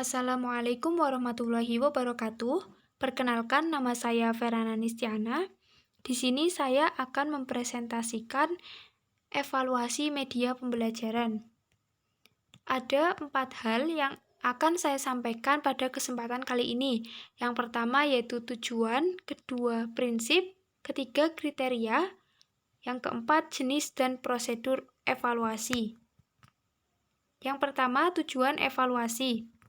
Assalamualaikum warahmatullahi wabarakatuh. Perkenalkan, nama saya Ferana Nistiana. Di sini saya akan mempresentasikan evaluasi media pembelajaran. Ada 4 hal yang akan saya sampaikan pada kesempatan kali ini. Yang pertama yaitu tujuan, kedua prinsip, ketiga kriteria, yang keempat jenis dan prosedur evaluasi. Yang pertama, tujuan evaluasi.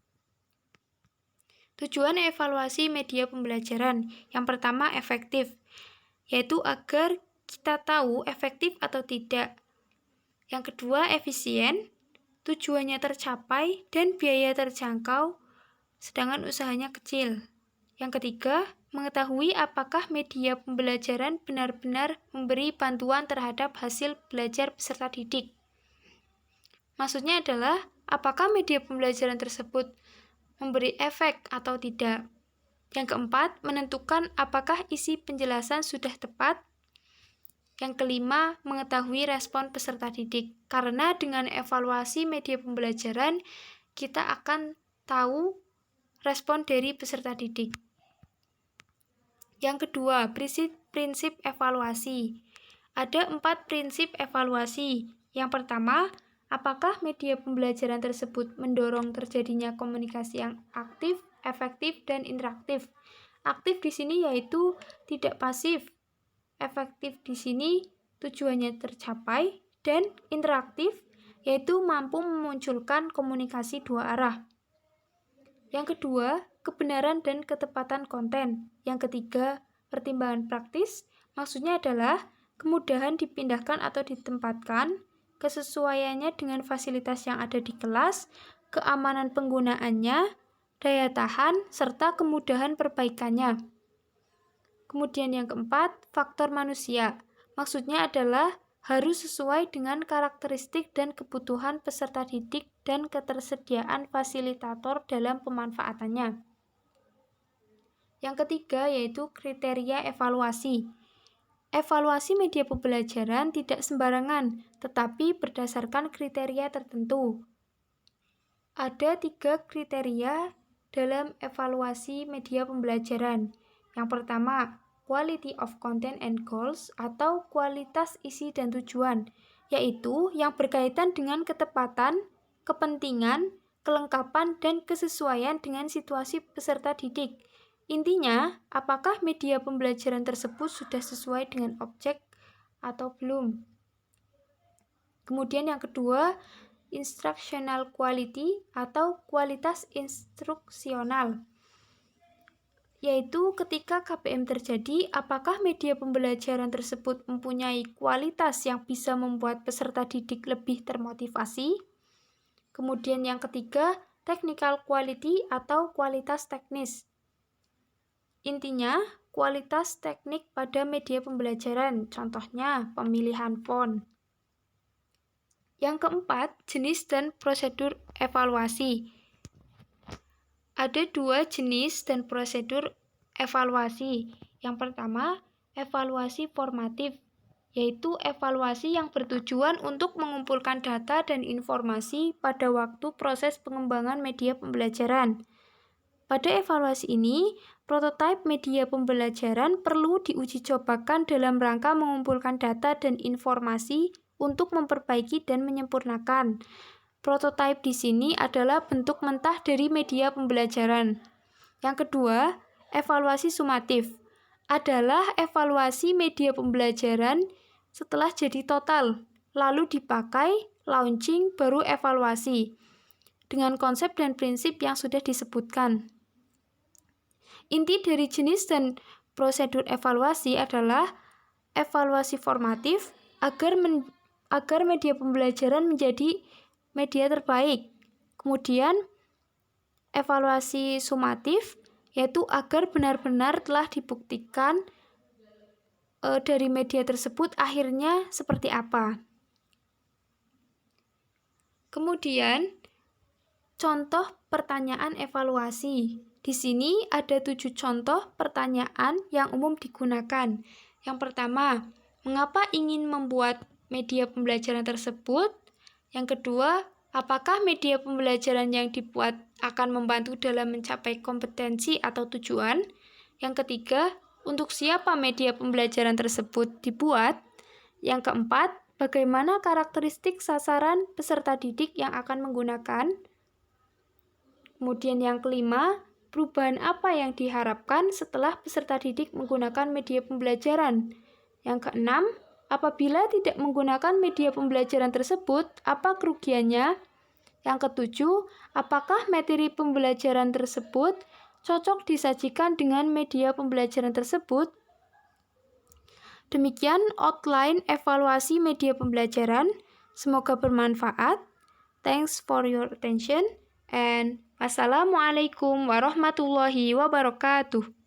Tujuan evaluasi media pembelajaran yang pertama efektif, yaitu agar kita tahu efektif atau tidak. Yang kedua efisien, tujuannya tercapai dan biaya terjangkau, sedangkan usahanya kecil. Yang ketiga, mengetahui apakah media pembelajaran benar-benar memberi bantuan terhadap hasil belajar peserta didik. Maksudnya adalah, apakah media pembelajaran tersebut memberi efek atau tidak. Yang keempat, menentukan apakah isi penjelasan sudah tepat. Yang kelima, mengetahui respon peserta didik. Karena dengan evaluasi media pembelajaran, kita akan tahu respon dari peserta didik. Yang kedua, prinsip evaluasi. Ada 4 prinsip evaluasi. Yang pertama, apakah media pembelajaran tersebut mendorong terjadinya komunikasi yang aktif, efektif, dan interaktif? Aktif di sini yaitu tidak pasif. Efektif di sini tujuannya tercapai, dan interaktif yaitu mampu memunculkan komunikasi dua arah. Yang kedua, kebenaran dan ketepatan konten. Yang ketiga, pertimbangan praktis. Maksudnya adalah kemudahan dipindahkan atau ditempatkan, kesesuaiannya dengan fasilitas yang ada di kelas, keamanan penggunaannya, daya tahan, serta kemudahan perbaikannya. Kemudian yang keempat, faktor manusia. Maksudnya adalah harus sesuai dengan karakteristik dan kebutuhan peserta didik dan ketersediaan fasilitator dalam pemanfaatannya. Yang ketiga yaitu kriteria evaluasi. Evaluasi media pembelajaran tidak sembarangan, tetapi berdasarkan kriteria tertentu. Ada 3 kriteria dalam evaluasi media pembelajaran. Yang pertama, quality of content and goals atau kualitas isi dan tujuan, yaitu yang berkaitan dengan ketepatan, kepentingan, kelengkapan, dan kesesuaian dengan situasi peserta didik. Intinya, apakah media pembelajaran tersebut sudah sesuai dengan objek atau belum. Kemudian yang kedua, instructional quality atau kualitas instruksional, yaitu ketika KPM terjadi, apakah media pembelajaran tersebut mempunyai kualitas yang bisa membuat peserta didik lebih termotivasi. Kemudian yang ketiga, technical quality atau kualitas teknis. Intinya, kualitas teknik pada media pembelajaran, contohnya pemilihan font. Yang keempat, jenis dan prosedur evaluasi. Ada 2 jenis dan prosedur evaluasi. Yang pertama, evaluasi formatif, yaitu evaluasi yang bertujuan untuk mengumpulkan data dan informasi pada waktu proses pengembangan media pembelajaran. Pada evaluasi ini, prototipe media pembelajaran perlu diuji cobakan dalam rangka mengumpulkan data dan informasi untuk memperbaiki dan menyempurnakan. Prototipe di sini adalah bentuk mentah dari media pembelajaran. Yang kedua, evaluasi sumatif adalah evaluasi media pembelajaran setelah jadi total, lalu dipakai, launching, baru evaluasi, dengan konsep dan prinsip yang sudah disebutkan. Inti dari jenis dan prosedur evaluasi adalah evaluasi formatif agar media pembelajaran menjadi media terbaik. Kemudian evaluasi sumatif yaitu agar benar-benar telah dibuktikan dari media tersebut akhirnya seperti apa. Kemudian contoh pertanyaan evaluasi. Di sini ada 7 contoh pertanyaan yang umum digunakan. Yang pertama, mengapa ingin membuat media pembelajaran tersebut? Yang kedua, Apakah media pembelajaran yang dibuat akan membantu dalam mencapai kompetensi atau tujuan? Yang ketiga, untuk siapa media pembelajaran tersebut dibuat? Yang keempat, bagaimana karakteristik sasaran peserta didik yang akan menggunakan? Kemudian yang kelima, perubahan apa yang diharapkan setelah peserta didik menggunakan media pembelajaran? Yang keenam, apabila tidak menggunakan media pembelajaran tersebut, apa kerugiannya? Yang ketujuh, apakah materi pembelajaran tersebut cocok disajikan dengan media pembelajaran tersebut? Demikian outline evaluasi media pembelajaran. Semoga bermanfaat. Thanks for your attention and wassalamualaikum warahmatullahi wabarakatuh.